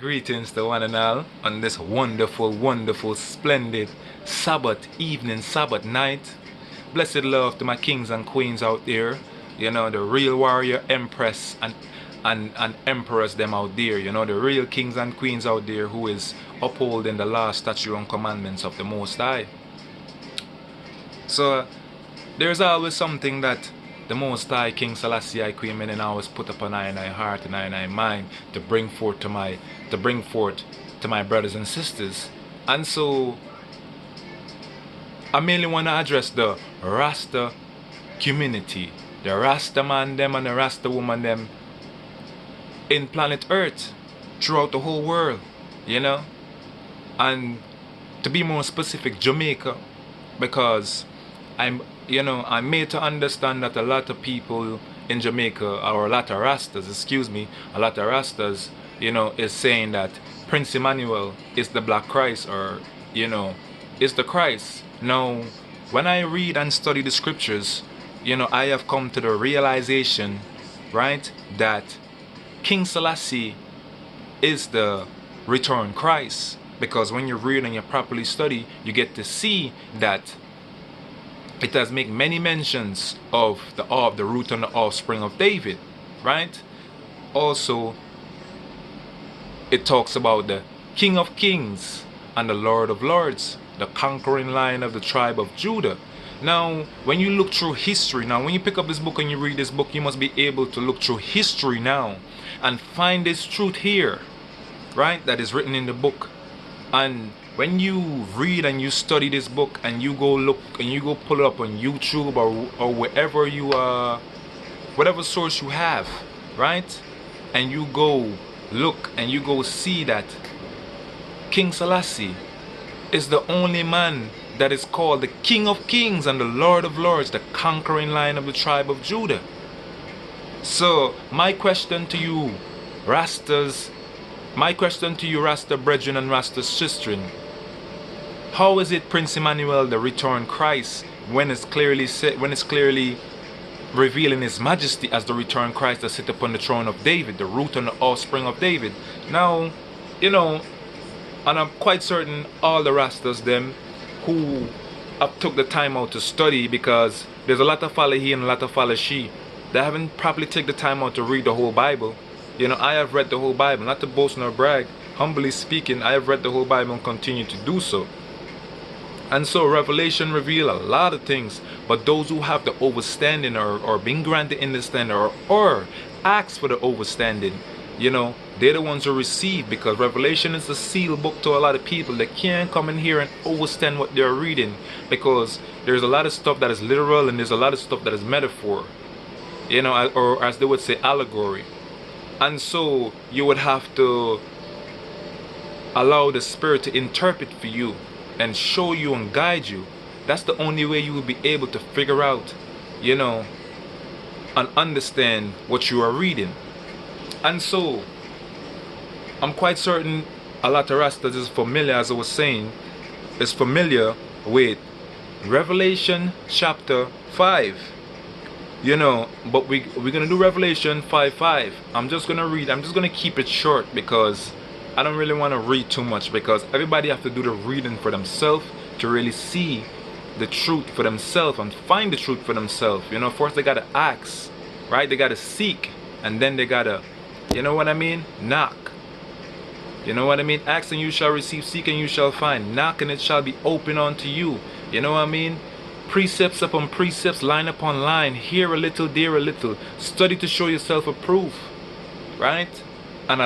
Greetings to one and all on this wonderful, splendid Sabbath evening, Sabbath night. Blessed love to my kings and queens out there. You know, the real warrior empress and emperors them out there. You know, the real kings and queens out there who is upholding the law, statute and commandments of the Most High. So, there's always something that the Most High King Selassie I Queen and always put upon I heart and I mind to bring forth to my brothers and sisters. And so I mainly want to address the Rasta community, the Rasta man them and the Rasta woman them in planet Earth, throughout the whole world, you know, and to be more specific, Jamaica, because I'm made to understand that a lot of people in Jamaica, or a lot of Rastas, is saying that Prince Emmanuel is the Black Christ, or, is the Christ. Now, when I read and study the scriptures, I have come to the realization, right, that King Selassie is the returned Christ. Because when you read and you properly study, you get to see that it does make many mentions of the root and the offspring of David, right? Also, it talks about the King of Kings and the Lord of Lords, the conquering lion of the tribe of Judah. Now, when you look through history, now when you pick up this book and you read this book, you must be able to look through history now and find this truth here, right? That is written in the book. And when you read and you study this book and you go look and you go pull it up on YouTube or wherever whatever source you have, right? And you go look and you go see that King Selassie is the only man that is called the King of Kings and the Lord of Lords, the conquering lion of the tribe of Judah. So my question to you, Rastas, Rasta brethren and Rasta sistren, how is it Prince Emmanuel the returned Christ when it's clearly revealing his majesty as the returned Christ that sit upon the throne of David, the root and the offspring of David? Now, and I'm quite certain all the Rastas them who have took the time out to study, because there's a lot of follow he and a lot of follow she, they haven't properly taken the time out to read the whole Bible. I have read the whole Bible, not to boast nor brag. Humbly speaking, I have read the whole Bible and continue to do so. And so Revelation reveal a lot of things, but those who have the overstanding or being granted understanding or ask for the overstanding, they're the ones who receive, because Revelation is a sealed book to a lot of people. They can't come in here and overstand what they're reading, because there's a lot of stuff that is literal and there's a lot of stuff that is metaphor, or as they would say, allegory. And so you would have to allow the Spirit to interpret for you and show you and guide you. That's the only way you will be able to figure out, and understand what you are reading. And so I'm quite certain a lot of Rastas is familiar, as I was saying, is familiar with Revelation chapter 5. But we're gonna do Revelation 5:5. I'm just gonna keep it short, because I don't really want to read too much, because everybody have to do the reading for themselves to really see the truth for themselves and find the truth for themselves. First they gotta ask, right? They gotta seek, and then they gotta, knock. Ask and you shall receive, seek and you shall find, knock and it shall be open unto you. Precepts upon precepts, line upon line, here a little, there a little. Study to show yourself approved, right? And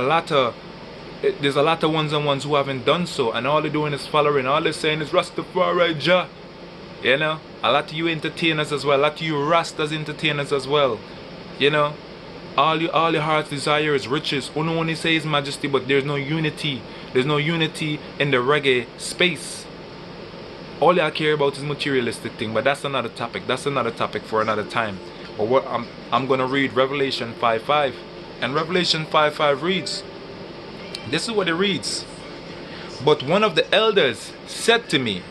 there's a lot of ones who haven't done so, and all they're doing is following. All they're saying is Rastafari Jah. A lot of you entertainers as well, a lot of you Rastas entertainers as well. All your heart's desire is riches. Uno only says majesty, but there's no unity. There's no unity in the reggae space. All I care about is materialistic thing, but that's another topic. That's another topic for another time. But what I'm gonna read Revelation 5:5, and Revelation 5:5 reads. This is what it reads. But one of the elders said to me,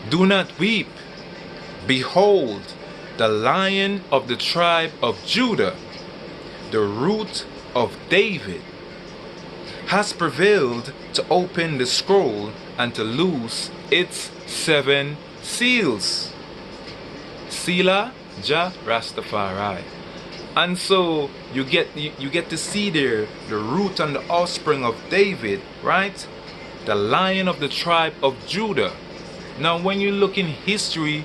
"Do not weep. Behold, the Lion of the tribe of Judah, the root of David, has prevailed to open the scroll and to loose its 7 seals. Sila Ja Rastafari. And so you get to see there the root and the offspring of David, right? The Lion of the tribe of Judah. Now when you look in history,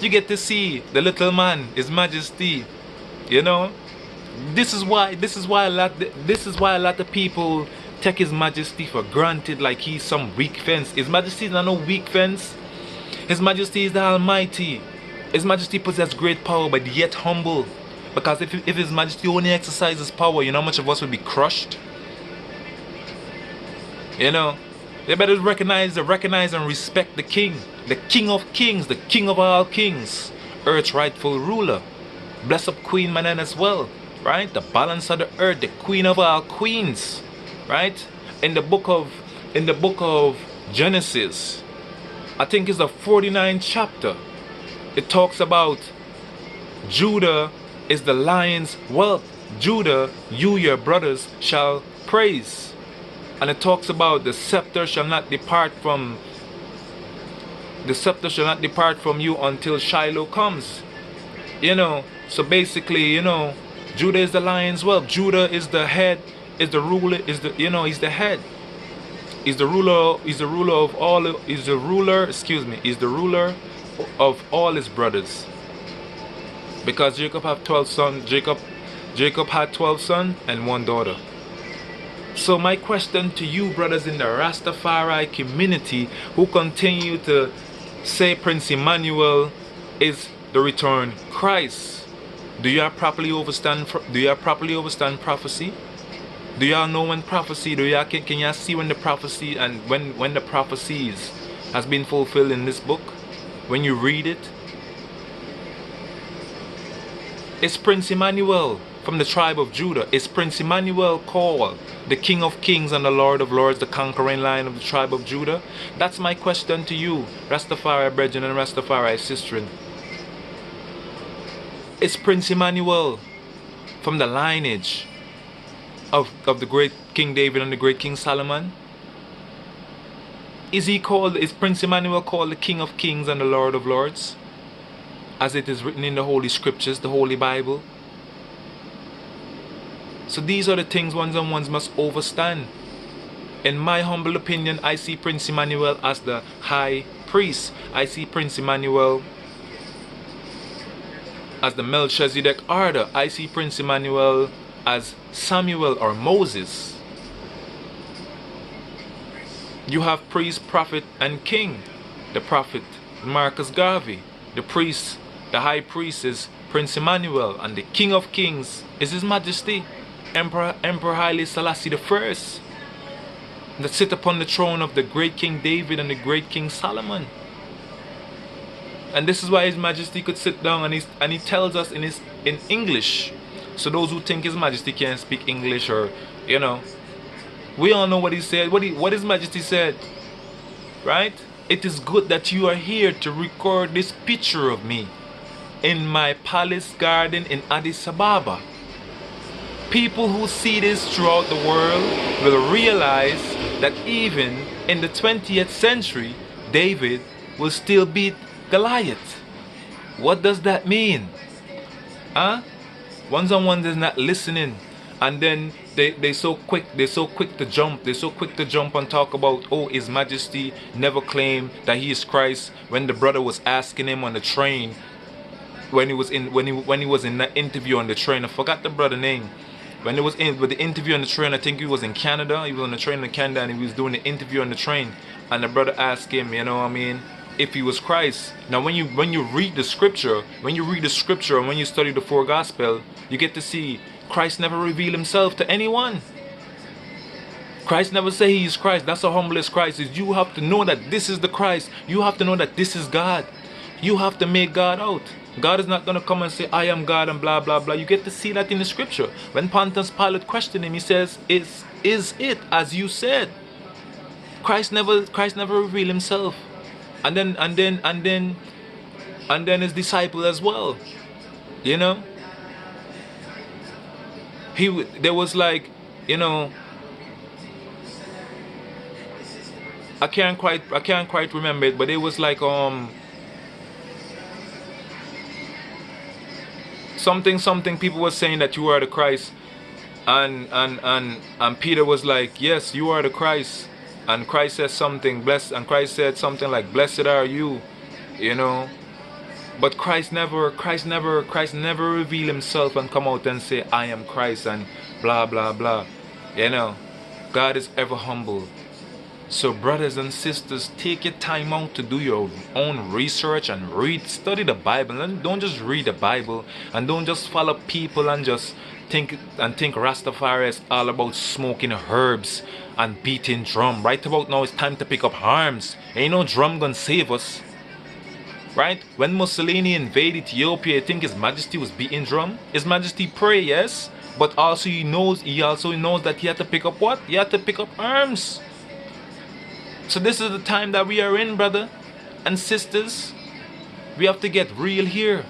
you get to see the little man, His Majesty. You know, this is why a lot of people take His Majesty for granted, like he's some weak fence. His Majesty is not no weak fence. His Majesty is the Almighty. His Majesty possesses great power, but yet humble. Because if His Majesty only exercises power, you know how much of us would be crushed? You know, they better recognize and respect the King of Kings, the King of all kings, Earth's rightful ruler. Bless up Queen Manan as well, right? The balance of the earth, the Queen of all queens, right? In the book of Genesis, I think it's the 49th chapter. It talks about Judah is the lion's whelp. Judah, you your brothers shall praise. And it talks about the scepter shall not depart from you until Shiloh comes. You know, so basically, you know, Judah is the lion's whelp. Judah is the head, is the ruler, he's the head. He's the ruler of all his brothers. Because Jacob had 12 sons, Jacob had 12 sons and 1 daughter. So my question to you, brothers in the Rastafari community, who continue to say Prince Emmanuel is the returned Christ, do you properly understand prophecy? Do y'all know when prophecy? Can y'all see when the prophecy and when the prophecies has been fulfilled in this book? When you read it, it's Prince Emmanuel from the tribe of Judah. It's Prince Emmanuel called the King of Kings and the Lord of Lords, the conquering lion of the tribe of Judah. That's my question to you, Rastafari brethren and Rastafari sistren. It's Prince Emmanuel from the lineage of the great King David and the great King Solomon. Is Prince Emmanuel called the King of Kings and the Lord of Lords, as it is written in the Holy Scriptures, the Holy Bible? So these are the things ones and ones must overstand. In my humble opinion, I see Prince Emmanuel as the high priest. I see Prince Emmanuel as the Melchizedek order. I see Prince Emmanuel as Samuel or Moses. You have priest, prophet, and king. The prophet, Marcus Garvey. The priest, the high priest is Prince Emmanuel. And the King of Kings is His Majesty, Emperor Haile Selassie I, that sit upon the throne of the great King David and the great King Solomon. And this is why His Majesty could sit down and he tells us in English. So those who think His Majesty can't speak English, or, you know, we all know what he said, what His Majesty said, right? It is good that you are here to record this picture of me in my palace garden in Addis Ababa. People who see this throughout the world will realize that even in the 20th century, David will still beat Goliath. What does that mean? Huh? Ones on ones is not listening, and then they so quick to jump and talk about, oh, His Majesty never claimed that He is Christ, when the brother was asking him on the train, when he was in the interview on the train. I forgot the brother name. When it was with the interview on the train, I think he was in Canada. He was on the train in Canada, and he was doing the interview on the train. And the brother asked him, you know what I mean, if he was Christ. Now, when you read the scripture, and when you study the 4 Gospels, you get to see Christ never revealed Himself to anyone. Christ never said He is Christ. That's how humble Christ is. You have to know that this is the Christ. You have to know that this is God. You have to make God out. God is not going to come and say, I am God and blah, blah, blah. You get to see that in the scripture. When Pontius Pilate questioned Him, he says, is it as you said? Christ never revealed Himself. And then His disciple as well. You know? There was like, you know, I can't quite remember it, but it was like something people were saying that you are the Christ, and Peter was like, yes, you are the Christ. And Christ said something blessed, and Christ said something like, blessed are you, you know. But Christ never reveal himself and come out and say, I am Christ and blah blah blah. You know, God is ever humble. So brothers and sisters, take your time out to do your own research and study the Bible. And don't just read the Bible, and don't just follow people and just think Rastafari is all about smoking herbs and beating drum. Right about now it's time to pick up arms. Ain't no drum gonna save us. Right? When Mussolini invaded Ethiopia, I think His Majesty was beating drum. His Majesty pray, yes, but also he also knows that he had to pick up what? He had to pick up arms. So this is the time that we are in, brother and sisters. We have to get real here.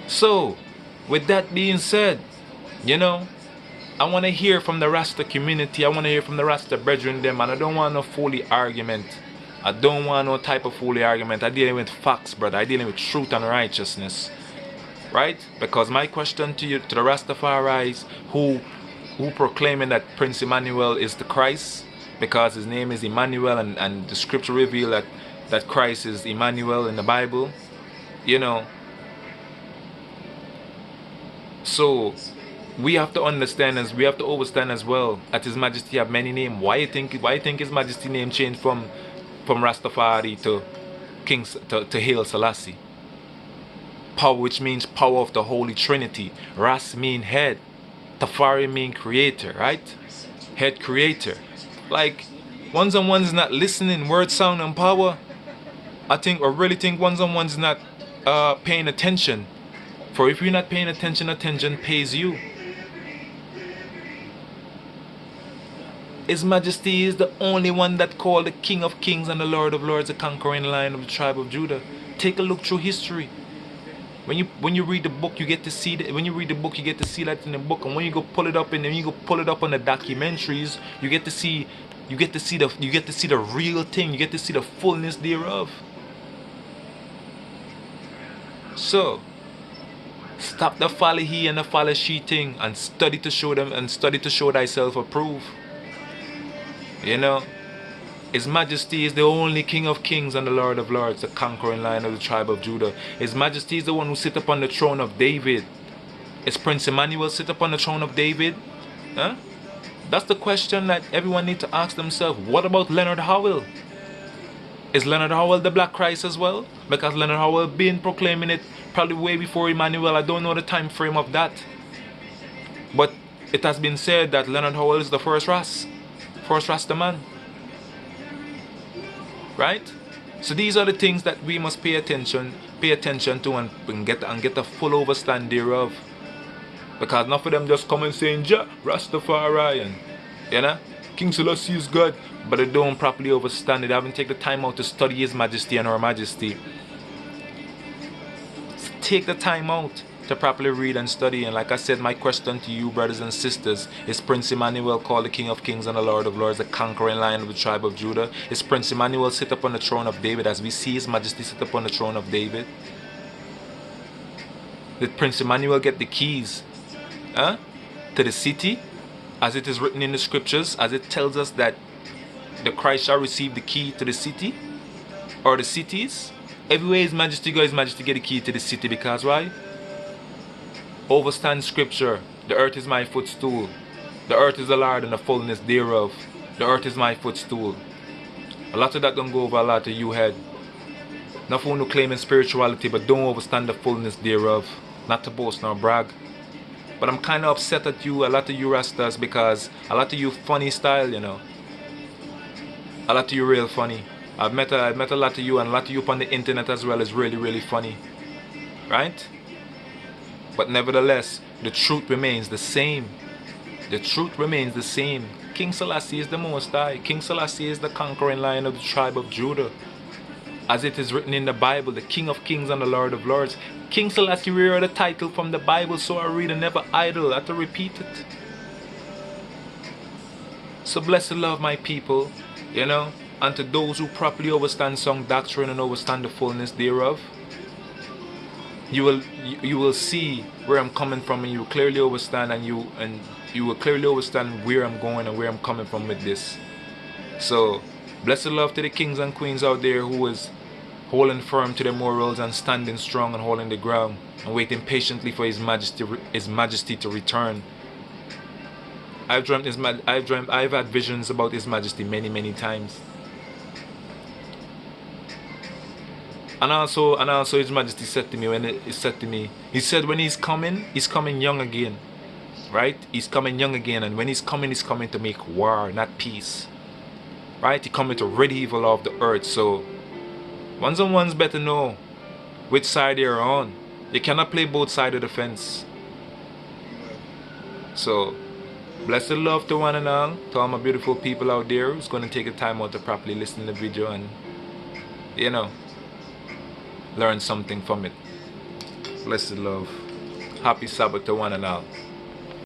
So, with that being said, you know, I want to hear from the Rasta community. I want to hear from the Rasta brethren them, and I don't want no folly argument. I don't want no type of folly argument. I'm dealing with facts, brother. I'm dealing with truth and righteousness. Right? Because my question to you, to the Rastafaris who proclaiming that Prince Emmanuel is the Christ, because his name is Emmanuel, and the scripture reveal that Christ is Emmanuel in the Bible, you know. So we have to understand, as we have to understand as well, that His Majesty have many names. Why you think His Majesty name changed from Rastafari to to Haile Selassie? Power, which means power of the Holy Trinity. Ras mean head, Tafari mean creator, right? Head creator. Like, ones on ones not listening, word, sound, and power. I really think ones on ones not paying attention. For if you're not paying attention, attention pays you. His Majesty is the only one that called the King of Kings and the Lord of Lords, the conquering lion of the tribe of Judah. Take a look through history. When you read the book, you get to see that. When you read the book, you get to see that in the book. And when you go pull it up, and then you go pull it up on the documentaries, you get to see the real thing. You get to see the fullness thereof. So stop the folly he and the folly she thing, and study to show them, and study to show thyself approved. You know, His Majesty is the only King of Kings and the Lord of Lords, the conquering lion of the tribe of Judah. His Majesty is the one who sits upon the throne of David. Is Prince Emmanuel sit upon the throne of David? Huh? That's the question that everyone needs to ask themselves. What about Leonard Howell? Is Leonard Howell the Black Christ as well? Because Leonard Howell been proclaiming it probably way before Emmanuel. I don't know the time frame of that. But it has been said that Leonard Howell is the first Rasta man. Right? So these are the things that we must pay attention to, and get a full understanding thereof. Because enough of them just come and saying, Jah, Rastafari, and you know, King Selassie is God, but they don't properly understand it. They haven't taken the time out to study His Majesty and Her Majesty. So take the time out to properly read and study. And like I said, my question to you, brothers and sisters, is Prince Emmanuel called the King of Kings and the Lord of Lords, the conquering lion of the tribe of Judah? Is Prince Emmanuel sit upon the throne of David, as we see His Majesty sit upon the throne of David? Did Prince Emmanuel get the keys to the city, as it is written in the scriptures, as it tells us that the Christ shall receive the key to the city, or the cities? Everywhere His Majesty goes, His Majesty get the key to the city. Because why? Overstand scripture. The earth is my footstool. The earth is the Lord and the fullness thereof. The earth is my footstool. A lot of that don't go over a lot of you head. Not for no claiming spirituality, but don't overstand the fullness thereof. Not to boast nor brag. But I'm kind of upset at you, a lot of you Rastas, because a lot of you funny style, you know. A lot of you real funny. I've met a lot of you, and a lot of you on the internet as well is really, really funny. Right? But nevertheless, the truth remains the same. The truth remains the same. King Selassie is the Most High. King Selassie is the conquering lion of the tribe of Judah. As it is written in the Bible, the King of Kings and the Lord of Lords. King Selassie, we heard the title from the Bible, so I read and never idle. I have to repeat it. So blessed love, my people. You know, and to those who properly understand sound doctrine and understand the fullness thereof, you will see where I'm coming from, and you clearly understand, and you will clearly understand where I'm going and where I'm coming from with this. So, blessed love to the kings and queens out there who is holding firm to their morals and standing strong and holding the ground and waiting patiently for His Majesty to return. I've had visions about His Majesty many, many times. And also His Majesty said to me, He said when He's coming young again. Right? He's coming young again, and when He's coming to make war, not peace. Right? He's coming to rid evil off the earth. So ones and ones better know which side they're on. You cannot play both sides of the fence. So, blessed love to one and all, to all my beautiful people out there who's going to take the time out to properly listen to the video and, learn something from it. Blessed love. Happy Sabbath to one and all.